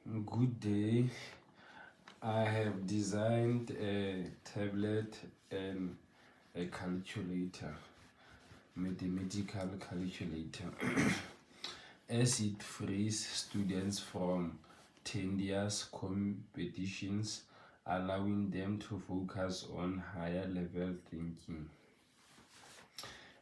Good day. I have designed a tablet and a calculator, mathematical calculator, as it frees students from tedious competitions, allowing them to focus on higher level thinking.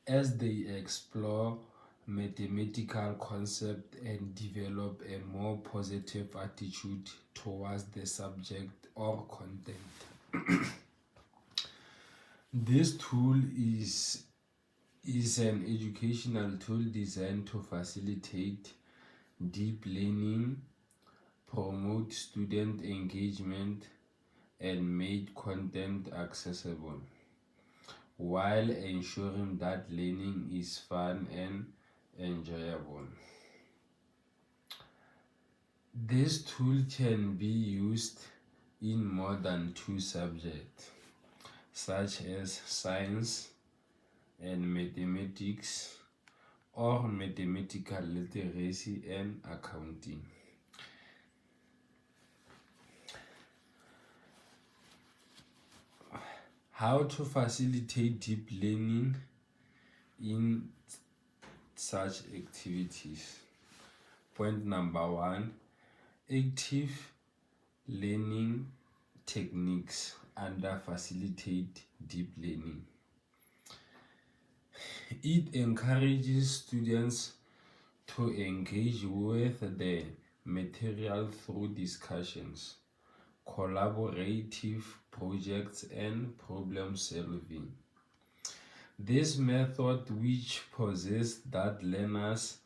As they explore mathematical concepts and develop a more positive attitude towards the subject or content. This tool is an educational tool designed to facilitate deep learning, promote student engagement, and make content accessible, while ensuring that learning is fun and enjoyable. This tool can be used in more than two subjects, such as science and mathematics, or mathematical literacy and accounting. How to facilitate deep learning in such activities. Point number one, active learning techniques under facilitate deep learning. It encourages students to engage with the material through discussions, collaborative projects, and problem solving. This method, which possesses that learners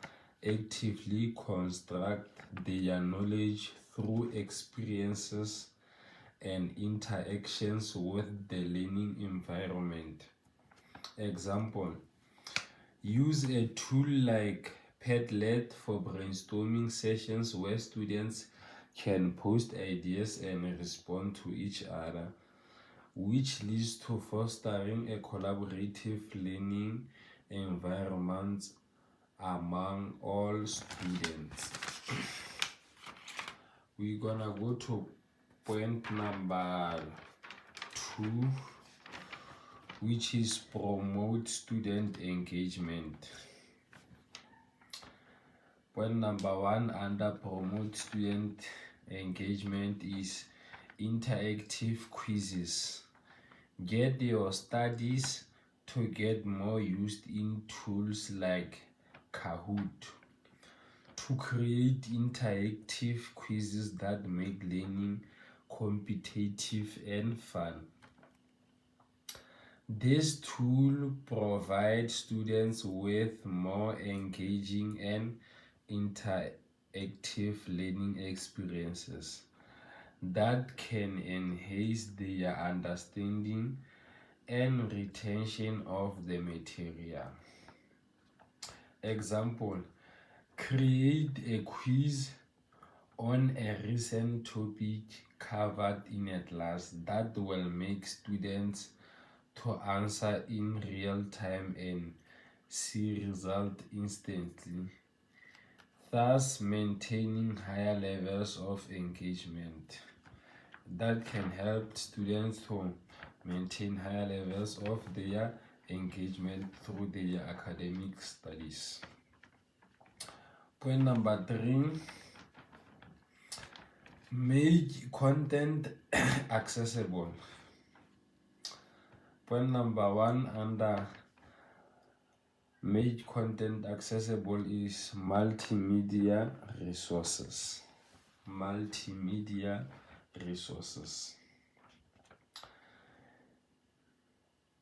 actively construct their knowledge through experiences and interactions with the learning environment. Example, use a tool like Padlet for brainstorming sessions where students can post ideas and respond to each other, which leads to fostering a collaborative learning environment among all students. We're gonna go to point number 2, which is promote student engagement. Point number 1 under promote student engagement is interactive quizzes. Get your studies to get more used in tools like Kahoot to create interactive quizzes that make learning competitive and fun. This tool provides students with more engaging and interactive learning experiences that can enhance their understanding and retention of the material. Example, create a quiz on a recent topic covered in a class that will make students to answer in real time and see result instantly, thus maintaining higher levels of engagement. That can help students to maintain higher levels of their engagement through their academic studies. Point number 3, make content accessible. Point number 1 under make content accessible is multimedia resources. Multimedia resources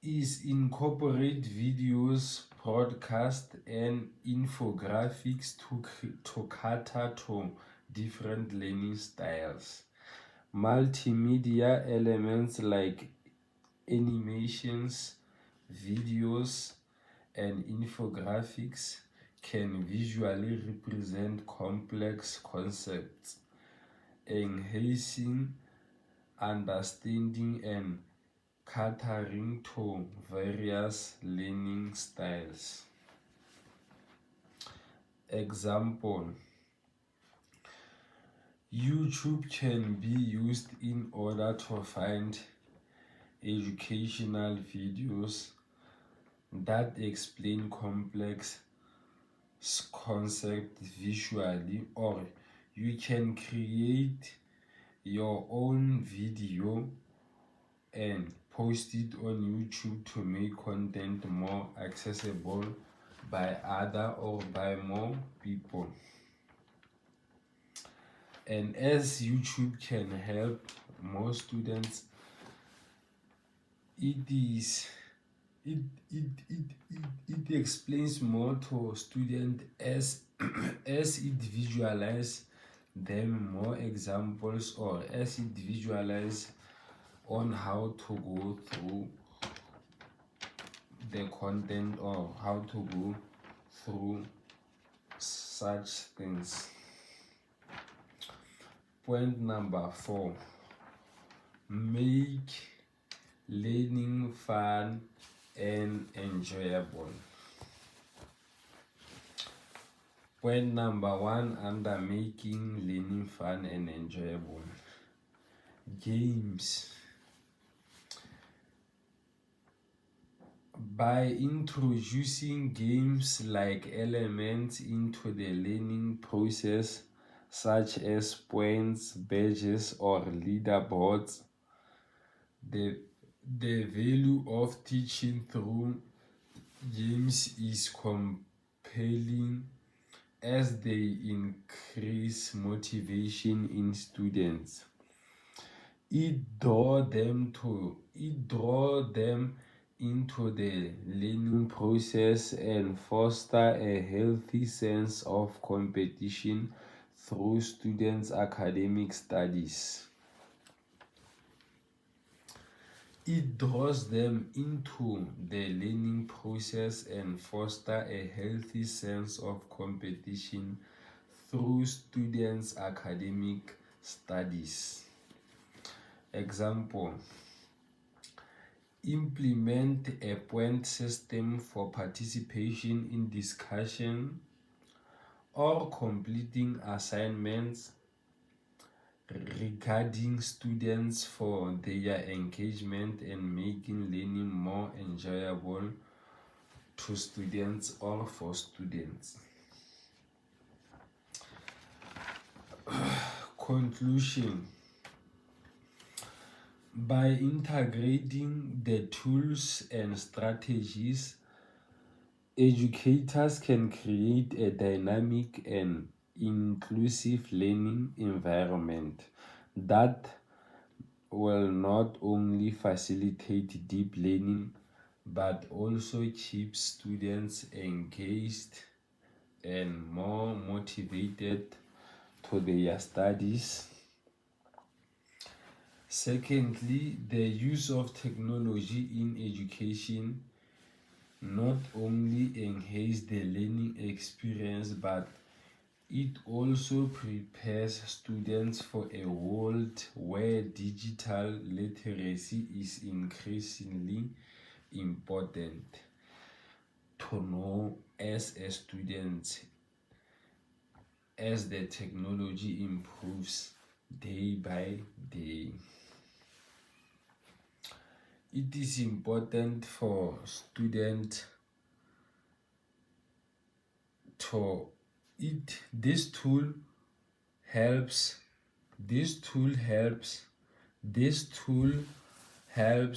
is incorporate videos, podcast, and infographics to cater to different learning styles. Multimedia elements like animations, videos, and infographics can visually represent complex concepts, enhancing understanding and catering to various learning styles. Example, YouTube can be used in order to find educational videos that explain complex concepts visually, or you can create your own video and post it on YouTube to make content more accessible by other or by more people. And as YouTube can help more students, it explains more to students as as it visualize them more examples, or as it visualize on how to go through the content, or how to go through such things. Point number 4, make learning fun and enjoyable. Point number 1 under making learning fun and enjoyable: games. By introducing games like elements into the learning process, such as points, badges, or leaderboards, the value of teaching through games is compelling, as they increase motivation in students. It draw them into the learning process and foster a healthy sense of competition through students' academic studies. It draws them into the learning process and foster a healthy sense of competition through students' academic studies. Example: implement a point system for participation in discussion or completing assignments regarding students for their engagement and making learning more enjoyable to students or for students. Conclusion: by integrating the tools and strategies, educators can create a dynamic and inclusive learning environment that will not only facilitate deep learning but also keep students engaged and more motivated to their studies. Secondly, the use of technology in education not only enhance the learning experience, but it also prepares students for a world where digital literacy is increasingly important to know as a student, as the technology improves day by day. It is important for students to this tool helps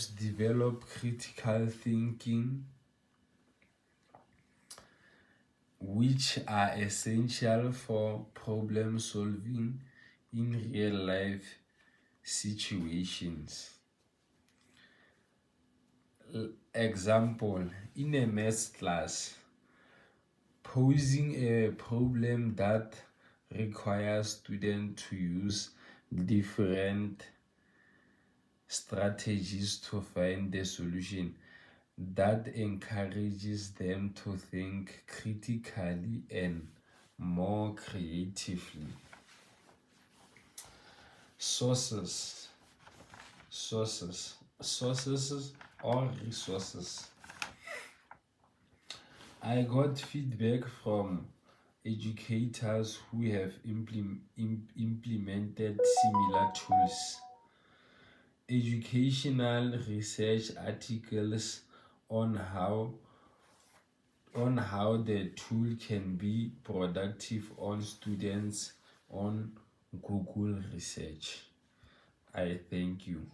develop critical thinking, which are essential for problem solving in real life situations. Example: in a math class, posing a problem that requires students to use different strategies to find the solution, that encourages them to think critically and more creatively. Sources or resources. I got feedback from educators who have implemented similar tools, educational research articles on how the tool can be productive on students on Google Research. I thank you.